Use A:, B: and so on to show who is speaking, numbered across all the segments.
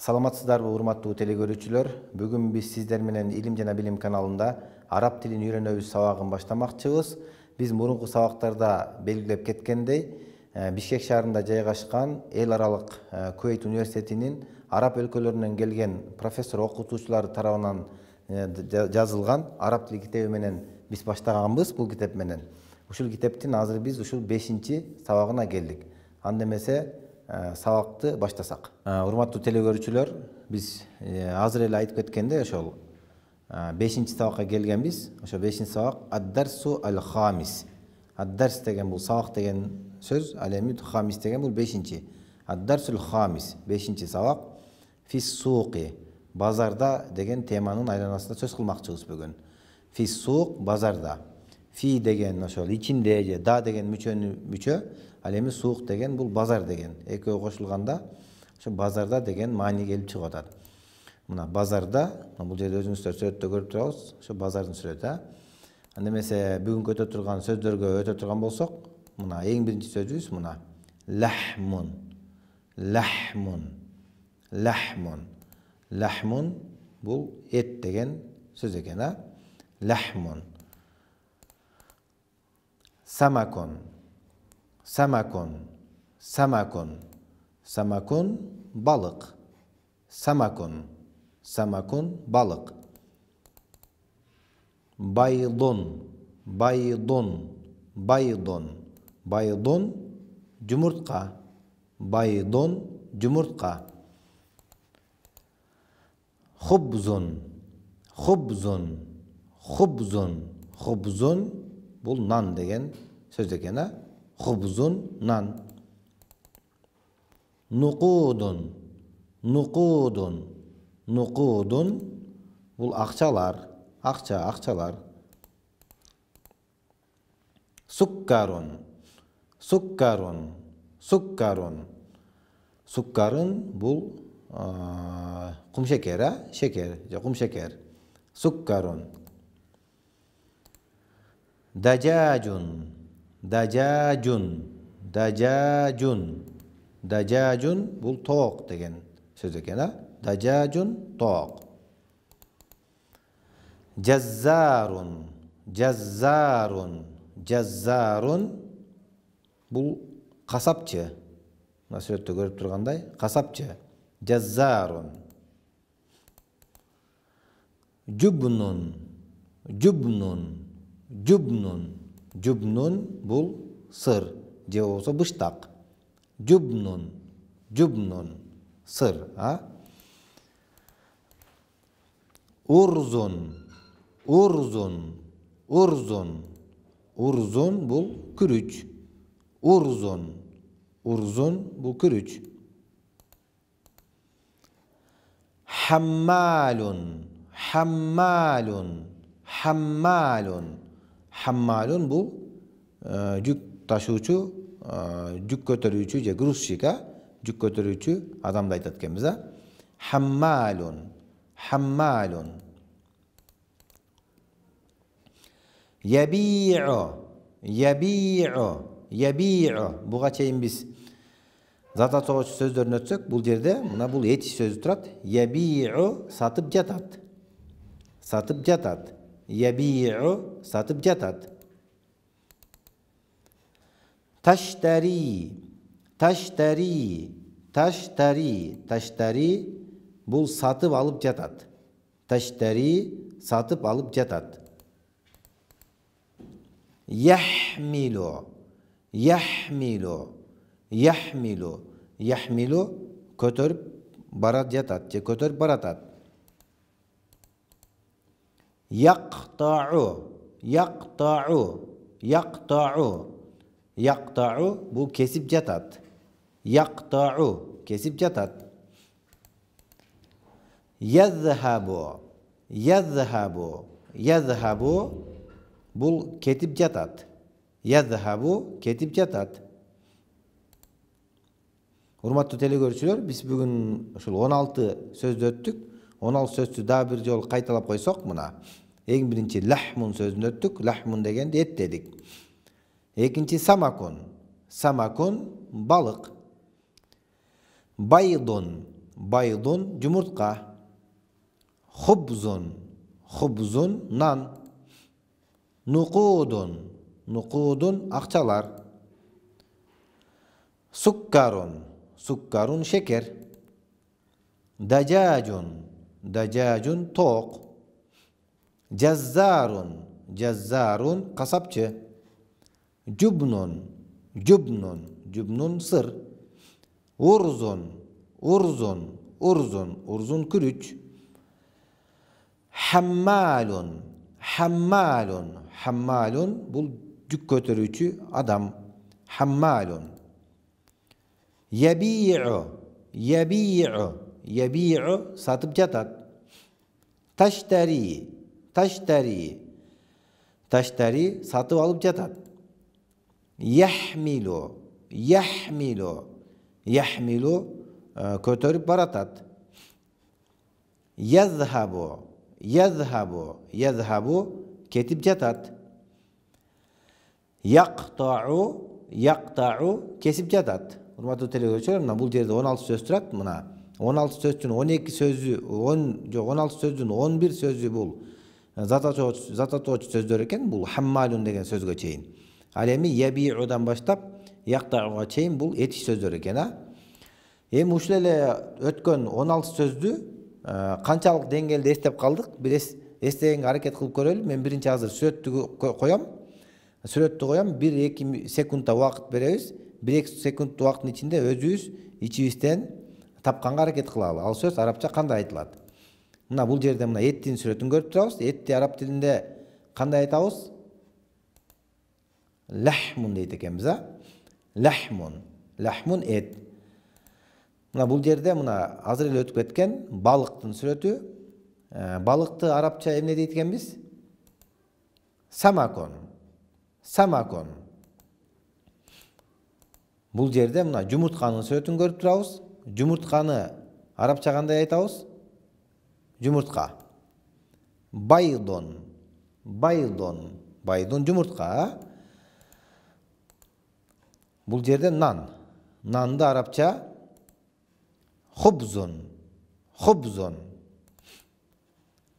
A: Саламатсыздарбы урматтуу телекөрүүчүлөр. Бүгүн биз сиздер менен Илим жана билим каналында араб тилин үйрөнөбүз сабагын баштамакчыбыз. Биз мурунку сабактарда белгилеп кеткендей, Бишкек шаарында жайгашкан эл аралык Кувейт университетинин араб өлкөлөрүнөн келген профессор окутуучулар тарабынан жазылган араб тили китеби менен биз баштаганбыз бул китеп менен. Ушул китептин азыр биз ушул 5-чи сабагына келдик. Анда эмесе сабакты баштасак. Урматтуу телекөрүүчүлөр, биз азыр эле айтып кеткендей ошол 5-чи сабакка келгенбиз. Ошо 5-чи сабак ад-дарсу аль-хамис. Ад-дарс деген бул сабак деген сөз, ал эми хамис деген бул 5-чи. Ад-дарсул хамис 5-чи сабак. Фис-суqi базарда деген теманын айланасында сөз кылмакчыбыз бүгүн. Фис-суq базарда. Фи деген ошол ичинде же да деген мүчө, ал эми суq деген бул базар деген. Экөө кошулганда ошо базарда деген маани келип чыгып атат. Мына базарда, бул жерде өзүңүздөр сүрөттө көрүп турабыз, ошо базардын сүрөтү. Анда эмесе бүгүнкү өтө турган сөздөргө өтө турган болсок, мына эң биринчи сөзүбүз мына лахмун. Лахмун. Лахмун. Лахмун бул эт деген сөз экен, а? Лахмун. Самакон. Самакон. Самакон. Самакон балык. Самакон. Самакон балык. Байдон. Байдон. Байдон. Байдон жумуртка. Байдон жумуртка. Хубзун. Хубзун. Хубзун. Хубзун бул нан деген сөз экен, а? Хубзун нан. Нукудун. Нукудун. Нукудун бул акчалар. Акчалар. Суккарун. Суккарун. Суккарун. Суккарун бул кумшекер, а? Шекер же кумшекер. Суккарун. Дажажун. Дажажун. Дажажун. Дажажун бул тоок деген сөз экен, а? Дажажун тоок. Жаззарун. Жаззарун. Жаззарун бул касапчы. Мына сүрөттө көрүп тургандай, касапчы. Жаззарун. Жубнун. Жубнун. Жубнун. Жубнун бул сыр же болбосо быштак. Жубнун. Жубнун сыр, а? Урзун. Урзун. Урзун. Урзун бул күрүч. Урзун. Урзун бул күрүч. Хаммалун. Хаммалун. Хаммалун. Хаммалун бул жүк ташуучу, жүк көтөрүүчү же грузчик, а? Жүк көтөрүүчү адамды айтат экенбиз, а? Хаммалун. Хаммалун. Яби'у. Яби'у. Яби'у. Буга чейин биз зата чогуч сөздөрүн өтсөк, бул жерде мына бул эти сөзү турат. Яби'у сатып жатат. Сатып жатат. Яби'у сатып жатат. Таштари. Таштари. Таштари. Таштари бул сатып алып жатат. Таштари сатып алып жатат. Яхмилу. Яхмилу. Яхмилу. Яхмилу көтөрүп барат жатат же көтөрүп баратат. Яктау. Яктау. Яктау. Яктау бул кесип жатат. Яктау кесип жатат. Язхабу. Язхабу. Язхабу бул кетип жатат. Язхабу кетип жатат. Урматтуу телекөрүүчүлөр, биз бүгүн ушул 16 сөздү өттүк. 16 сөздү дагы бир жолу кайталап койсок, мына эң биринчи лахмун сөзүн өттүк. Лахмун дегенди эт дедик. Экинчи самакун. Самакун балык. Байдун. baydun jumurtqa. Hubzun nan. Nuqudun akçalar. Sukkarun şeker. Dacacun tok. Cazzarun kasapçı. Cubnun sır. Urzun kürüç. Hammalun bu yük götürücü adam. Hammalun. Yabi'u satıp catat. Taştari satıp alıp catat. Yahmilu götürüp baratat. Yazhabu ketip catat. Yaqta'u kesip catat. Hurmatly televiziyorlar, bu yerde 16 söz turat mına. 16 sözcüğün 12 sözü, 16 sözcüğün 11 sözü bul. Zatatoç sözdür eken bul hammalun degen sözgө çeyin. Al emi yabi'udan başlap yaqta'uga çeyin bul etiş sözdür eken ha. Em uşul ele ötkön 16 sözdü kançalık dengelde estep kaldık. Bir estegenge hareket kılıp körölü. Men birinci hazır süretті koyam. 1-2 sekundda wagt berебиз. 1-2 sekund wagtın içinde özübüz içibizden tapkanга hareket kılалы. Ал söz arapça kандай айтылат? Мына бул жерде мына эттин сүрөтүн көрүп турабыз. Этти араб тилинде кандай айтабыз? Lahmun дейт экенбиз, а? Lahmun et. Мына бул жерде мына азыр эле өтүп кеткен балыктын сүрөтү. Балыкты арапча эмне дейт экенбиз? Samakon. Бул жерде мына жумуртканын сүрөтүн көрүп турабыз. Жумуртканы арапча кандай айтабыз? Жумуртка. Baydun жумуртка. Бул жерде nan. Nanды арапча hubzun.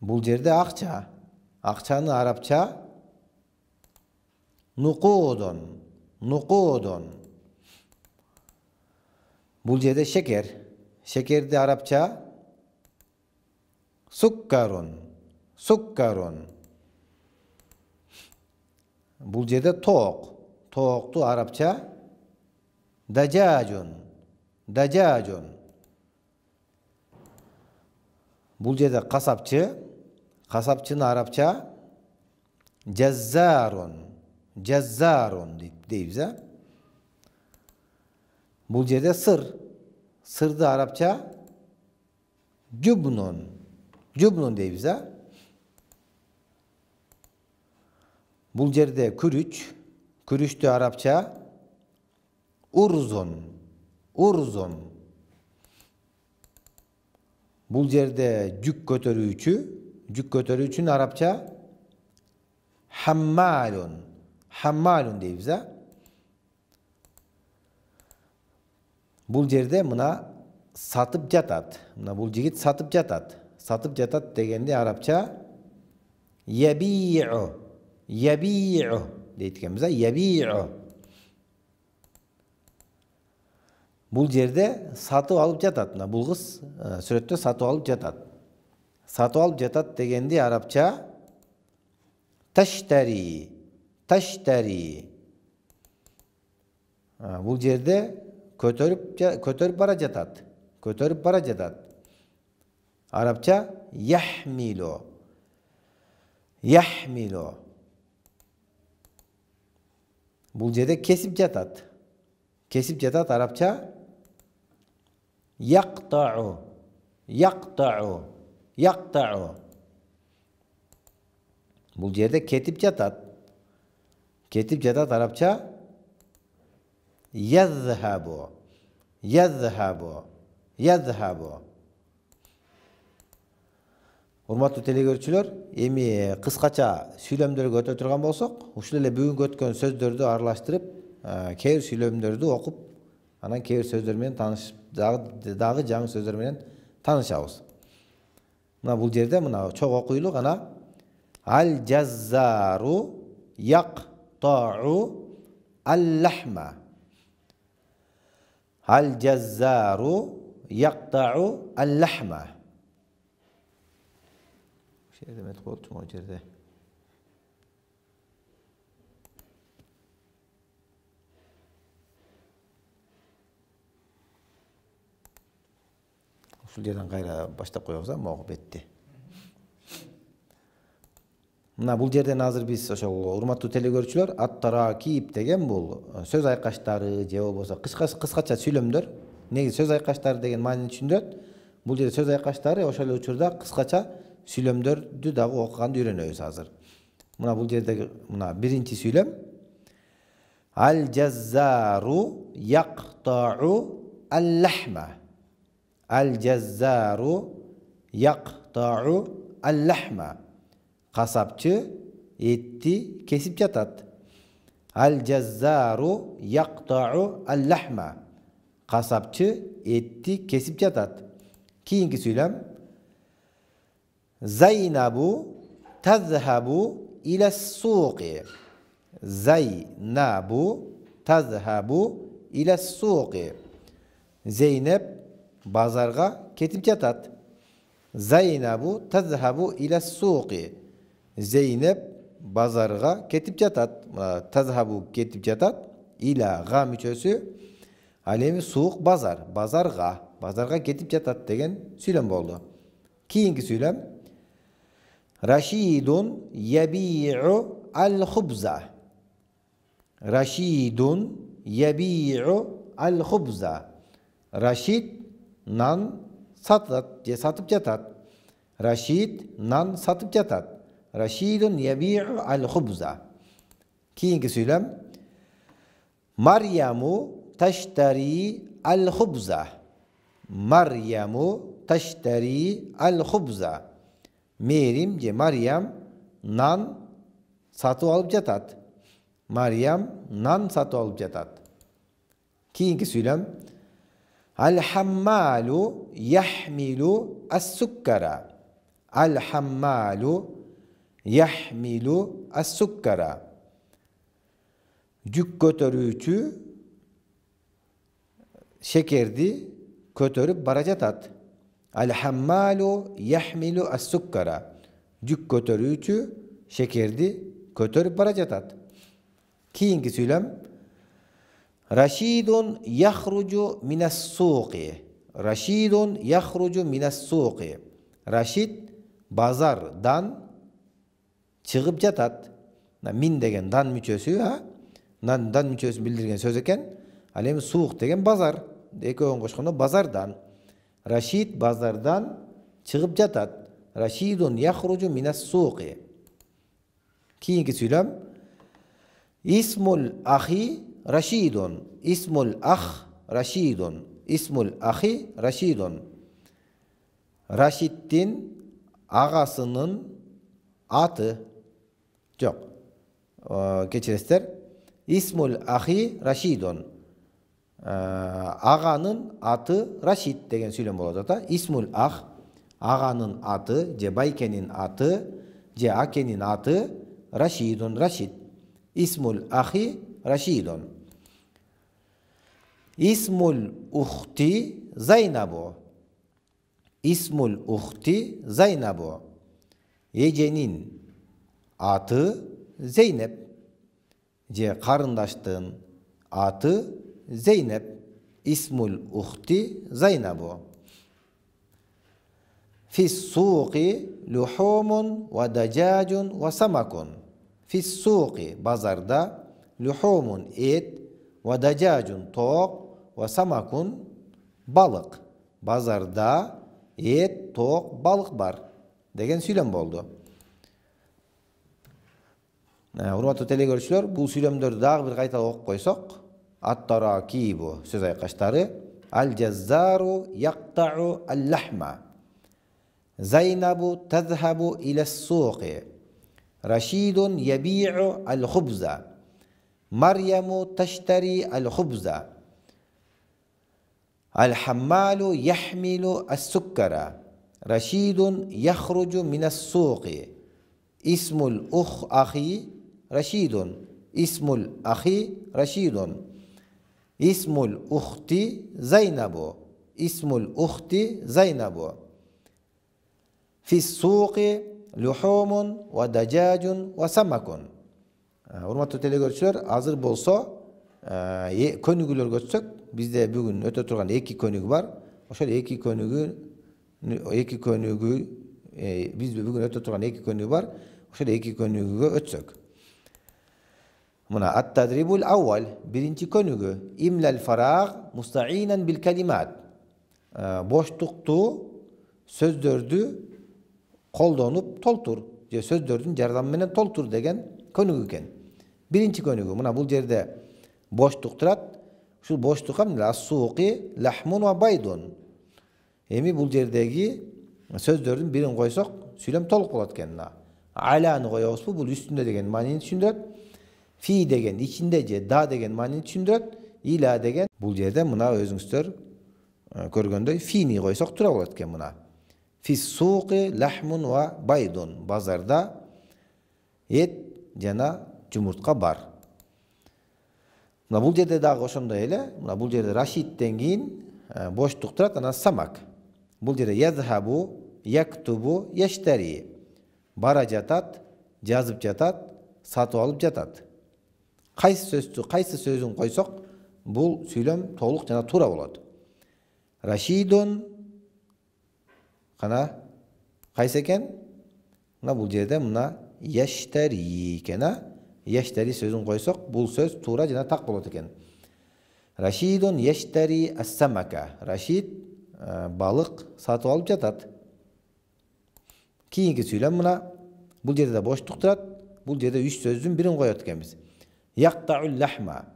A: Бул жерде акча. Акчаны арапча nuqudun. Bul жерде şeker. Şekerdi Arapça sukkarun. Bul жерде tok. Toktu Arapça dacacun. Bul жерде kasapçı. Kasapçının Arapça cazzarun deybiz ha. Bul жерде sır. Sırdı Arapça cubnun deybiz ha. Bul жерде kürüç. Kürüçtü Arapça urzun. Bul жерде yük götürücünün Arapça hammalun deybiz ha. Bul жерде мына satıp jatat. Mına bul jigit satıp jatat. Satıp jatat degende Arapça yabi'u deyt ekенбиз ha. Yabi'u. Bul жерде satıp alıp jatat. Mına bul kız сүрөттө satıp alıp jatat. Satıp alıp jatat degende Arapça tashtari. Bul жерде kötörüp bara jatat. Arapça yahmilu. Bul жерде kesip jatat Arapça yaqta'u. Bul жерде ketip jatat Arapça yazhabu. Урматтуу телекөрүүчүлөр, эми кыскача сүйлөмдөргө өтө турган болсок, ушул эле бүгүнкү өткөн сөздөрдү аралаштырып, кээ бир сүйлөмдөрдү окуп, анан кээ бир сөздөр менен таанышып дагы жаңы сөздөр менен таанышабыз. Мына бул жерде мына чоң окуйлук ана аль-джаззару яктау аль-лахма. Аль-джаззару яктау аль-лахма. Şey demek oldu mu o жерде? Ушул жерден кайра баштап коебуз, могу бетти. Мына бул жерден азыр биз ошол урматтуу телекөрүүчүлөр ат-таракиб деген бул сөз айкаштары же болбосо кыскача сүйлөмдөр. Негизи сөз айкаштары деген маанини түшүндүрөт. Бул жерде сөз айкаштары ошол учурда кыскача сүйлөмдөрдү дагы окуганды үйрөнөбүз азыр. Мына бул жердеги мына биринчи сүйлөм аль-джаззару яктау аль-лахма. Аль-джаззару яктау аль-лахма. Касапчы этти кесип жатат. Аль-джаззару яктау аль-лахма. Касапчы этти кесип жатат. Кийинки сүйлөм Зайнабу тазхабу илас-суqi. Зайнабу тазхабу илас-суqi. Зейнеп базарга кетип жатат. Зайнабу тазхабу илас-суqi. Зейнеп базарга кетип жатат. Тазхабу кетип жатат. Илага мүчөсү. Ал эми суuq базар, базарга кетип жатат деген сүйлөм болду. Кийинки сүйлөм Рашидун яби'у аль-хубза. Рашидун яби'у аль-хубза. Рашид нан сатат же сатып жатат. Рашид нан сатып жатат. Рашидун яби'у аль-хубза. Кийинки сүйлөм Марьяму таштари аль-хубза. Марьяму таштари аль-хубза. Мерим же Марьям нан сатып алып жатат. Марьям нан сатып алып жатат. Кийинки сүйлөм Аль-хаммалу яхмилу ас-суккара. Аль-хаммалу яхмилу ас-суккара. Жүк көтөрүүчү шекерди көтөрүп бара жатат. Аль-хаммалу яхмилу ас-суккара. Жүк көтөрүүчү шекерди көтөрүп бара жатат. Кийинки сүйлөм Рашидун яхруджу минас-суqi. Рашидун яхруджу минас-суqi. Рашид базардан чыгып жатат. Мин деген дан мүчөсү, дан мүчөсүн билдирген сөз экен. Ал эми суuq деген базар. Экөөнүн кошкондо базардан. Рашид базардан чыгып жатат. Рашидун яхруджу минас-суqi. Кийинки сүйлөм Исмул ахи Рашидун. Исмул ах Рашидун. Исмул ахи Рашидун. Рашидтин агасынын аты. Жок. Кечиресиздер. Исмул ахи Рашидун. Аганын аты Рашид деген сүйлөм болот ата. Исмул ах аганын аты, же байкенин аты, же акенин аты Рашидун. Рашид. Исмул ахи Рашидун. Исмул ухти Зайнабу. Исмул ухти Зайнабу. Эженин аты Зейнеп. Же карындаштын аты Зейнеп. Исмул ухти Зайнабу. Фис-суqi лухумун ва дажажун ва самакун. Фис-суqi базарда лухумун эт, ва дажажун тоок, ва самакун балык. Базарда эт, тоок, балык бар деген сүйлөм болду. Урматтуу телекөрүүчүлөр, бул сүйлөмдөрдү дагы бир кайталап окуп койсок, ат-таракибу сөз айкаштары, аль-джаззару яктау аль-лахма. Зайнабу тазхабу илас-суqi. Рашидун яби'у аль-хубза. Марьяму таштари аль-хубза. Al-hammalu yahmilu as-sukkara. Raşidun yahrucu minas-suqi. İsmul ahi Raşidun. İsmul ahi Raşidun. İsmul uhti Zeynebu. İsmul uhti Zeynebu. Fis-suqi luhumun ve dacacun ve samakun. Hurmatly telegörçüler, hazır bolsa könügüler götsök, bizde bugün öte turgan 2 könügü var. Oşol 2 könügü biz bugün öte turgan 2 könügü var. Oşol 2 könügü ötsök. Muna at-tadribul awwal, birinci könügü imlal farag musta'inen bil kelimat. Boşluktu sözdördü koldonup toltur. Je sözdördün jardam menen toltur degen könügü eken. Birinci könügü muna bul jerde boşluk turat. Şu boşlukka mena as-suqi lahmun ve baydun. Emi bul jerdegi sözdördün birin koysak süylem toluk bolat eken. Ala'nı koyabız bu üstünde degen manini düşündüröt. Fi degen içinde je da degen manini düşündüröt. İla degen bul jerde muna özüңүздөр көргөндөй fi'ni koysak tura bolat eken muna. Fis-suqi lahmun ve baydun. Bazarda et jana jumurtka bar. Muna bul jerde dagы ошондой эле. Muna bul jerde Raşidden keyin boşluk turat, ana samak. Bul jerde yazhabu, yaktubu, yeşteri. Bara jatat, жазып жатат, сатып алып жатат. Кайсы сөзүн койсок, бул сүйлөм толук жана туура болот. Raşidun kana kayсы eкен? Muna bul jerde muna yeşteri eкен, yeşteri sözün koysak bul söz tuura jana tak bolot eкен. Raşidun yeşteri as-samaka. Raşid balık satıp alıp jatat. Kiyinki süylem muna bul jerde boşluk turat. Bul jerde 3 sözdün birin koyot ekenmiz. Yaqta'ul lahma.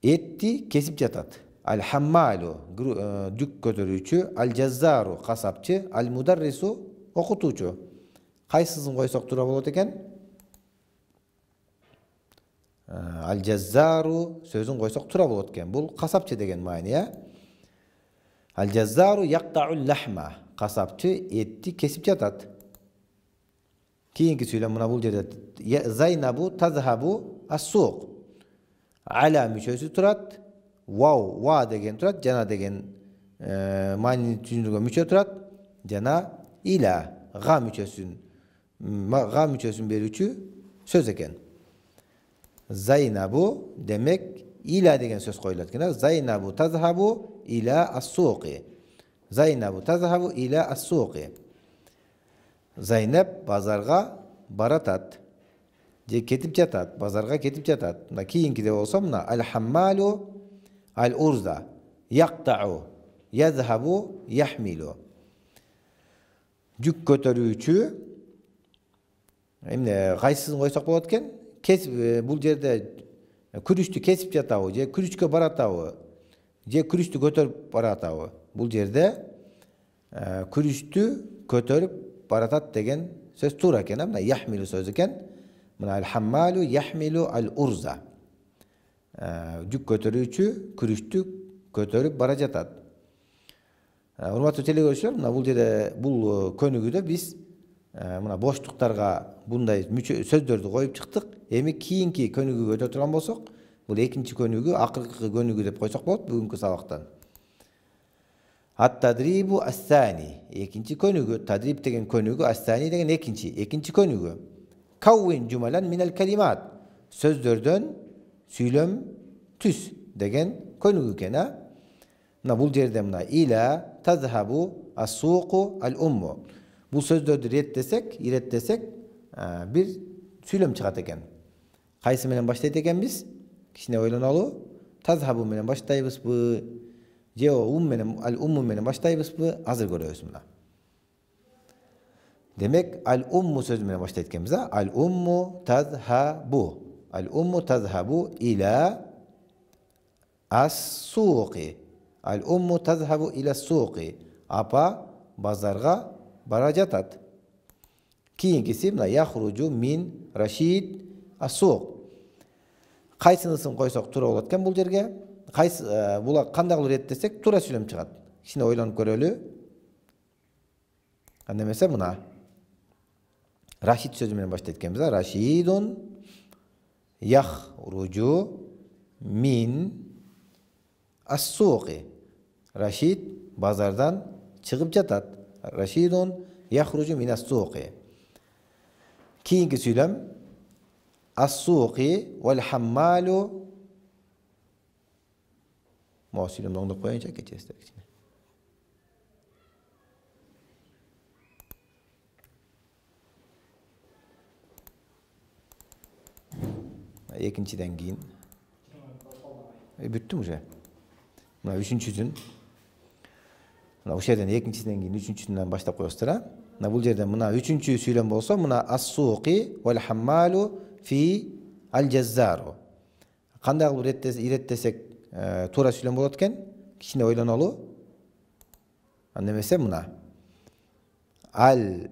A: Etti kesip jatat. Al-hammalu dük götürүүчү, al-jazzaru kasapçı, al-mudarrisu okutuuçu. Kaysyсын koysak tuura bolot eken? Al-jazzaru sözün koysak tuura bolot eken. Bul kasapçı degen maani ya. Al-jazzaru yaqta'ul lahma. Kasapçı etti kesip jatat. Kiyinki süylem muna bul jerde Zeynebu tazhabu as-suq. Ala müçösü turat. Wow, wa degen turat, jana degen manini түшүндүргөн müçö turat. Jana ila ga müçösün berүүчү söz eken. Zeynebu demek ila degen söz koyulat eken. Zeynebu tazhabu ila as-suqi. Zeynebu tazhabu ila as-suqi. Zeynep bazarga baratat. Je ketip jatat, bazarga ketip jatat. Mına kiyinki de olsa mına al-hammalu al-urza yaqta'u yazhabu yahmilu. Jük götürүүчү emne kaysyсын koysak bolot eken? Bul jerde күрүчтү kesip jatабы, je күрүчкө баратабы, je күрүчтү көтөрүp баратабы. Bul jerde күрүчтү көтөрүp baratат деген söz tuura eken. Mına yahmilu söz eken. Mına al-hammalu yahmilu al-urza. Jük götürүүчү күрүчтү көтөрүp bara jatat. Урматтуу телекөрүүчүлөр, мына бул жерде бул көнүгүдө биз мына боштуктарга bunday сөздөрдү коюп чыктык. Эми кийинки көнүгүгө өтө турган болсок, бул экинчи көнүгү, акыркы көнүгү деп койсок болот бүгүнкү сабактан. At-tadribu as-sani. Экинчи көнүгү, тадриб деген көнүгү, as-sani деген экинчи көнүгү. Kawwin jumalan minal kalimat. Sözdөрдөн süylöm түз деген көнүгү экен. Мына бул жерде мына ila tazhabu as-suqu al-ummu. Бул сөздөрдү иреттесек, бир süylöm чыгат экен. Кайсы менен баштайт экенбиз? Кичине ойлонолу. Tazhabu менен баштайбызбы? Же al-ummu менен баштайбызбы? Азыр көрөбүз мына. Demek al-ummu sözü menен başlayt ekенбиз. Al-ummu tazhabu. Al-ummu tazhabu ila as-suqi. Al-ummu tazhabu ila as-suqi. Apa bazarga bara jatat. Kiyinkisi mına yahrucu min Raşid as-suq. Kaysынысын koysak tura bolot eкен bul жерге? кайсы була кандайдыр иреттесек туура сүйлөм чыгат. Кичине ойлонуп көрөлү. Анда эмесе мына Рашид сөзү менен баштайт экенбиз. Рашидун яхружу мин ас-суqi. Рашид базардан чыгып жатат. Рашидун яхружу мин ас-суqi. Кийинки сүйлөм ас-суqi вал хаммалу. Мо сүйлөмдү оңдоп коеюнчу кетесиздер кичине. Экинчиден кийин бүттүм уже. Мына үчүнчүсүн. Мына ушул жерден экинчиден кийин үчүнчүсүнөн баштап коесуздар, а? Мына бул жерден мына үчүнчү сүйлөм болсо, мына ас-суqi вал хаммалу фи аль-жаззару. Кандайдыр бир иреттесек туура сүйлөм болот экен. Кичине ойлонолу. Анда эмесе мына аль-жаззар